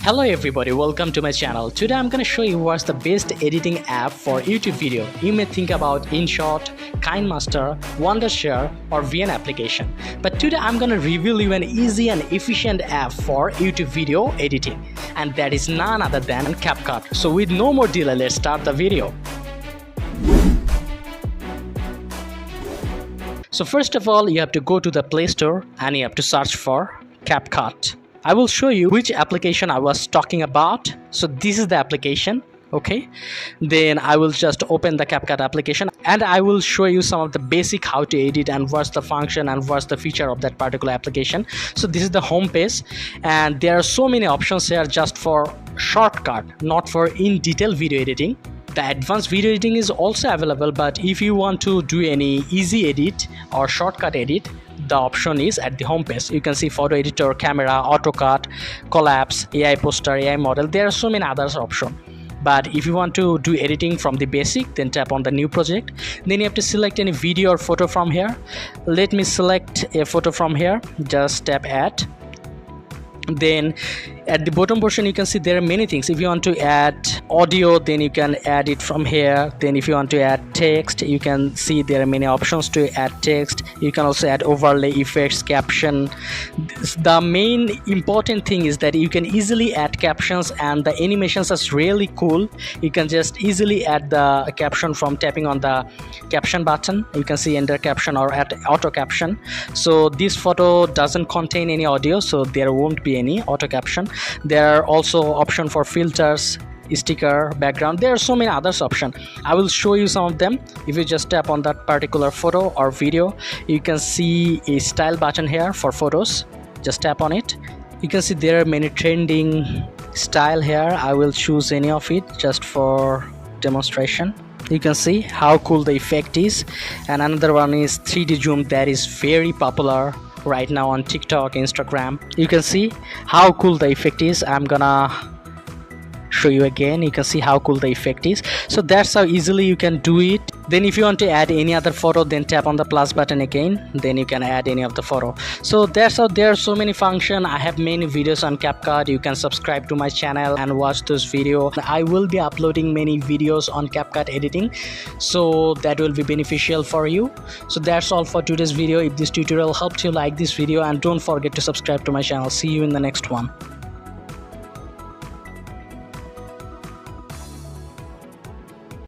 Hello everybody, welcome to my channel. Today I'm gonna show you what's the best editing app for YouTube video. You may think about InShot, KineMaster, Wondershare or VN application. But today I'm gonna reveal you an easy and efficient app for YouTube video editing. And that is none other than CapCut. So with no more delay, let's start the video. So first of all, you have to go to the Play Store and you have to search for CapCut. I will show you which application I was talking about. So this is the application, okay? Then I will just open the CapCut application and I will show you some of the basic how to edit and what's the function and what's the feature of that particular application. So this is the home page and there are so many options here just for shortcut, not for in detail video editing. The advanced video editing is also available, but if you want to do any easy edit or shortcut edit, the option is at the home page. You can see photo editor, camera, AutoCut, collapse, AI poster, AI model. There are so many other options. But if you want to do editing from the basic, then tap on the new project. Then you have to select any video or photo from here. Let me select a photo from here. Just tap add. Then at the bottom portion you can see there are many things. If you want to add audio, then you can add it from here. Then if you want to add text, you can see there are many options to add text. You can also add overlay, effects, caption. The main important thing is that you can easily add captions, and the animations are really cool. You can just easily add the caption from tapping on the caption button. You can see enter caption or add auto caption. So this photo doesn't contain any audio, so there won't be any auto caption. There are also options for filters, sticker, background. There are so many other options. I will show you some of them. If you just tap on that particular photo or video, you can see a style button here for photos. Just tap on it. You can see there are many trending style here. I will choose any of it just for demonstration. You can see how cool the effect is. And another one is 3D zoom, that is very popular right now on TikTok, Instagram. You can see how cool the effect is. I'm gonna show you again. You can see how cool the effect is. So that's how easily you can do it. Then if you want to add any other photo, then tap on the plus button again, then you can add any of the photo. So that's how there are so many functions. I have many videos on CapCut. You can subscribe to my channel and watch those videos. I will be uploading many videos on CapCut editing, so that will be beneficial for you. So that's all for today's video. If this tutorial helped you, like this video and don't forget to subscribe to my channel. See you in the next one.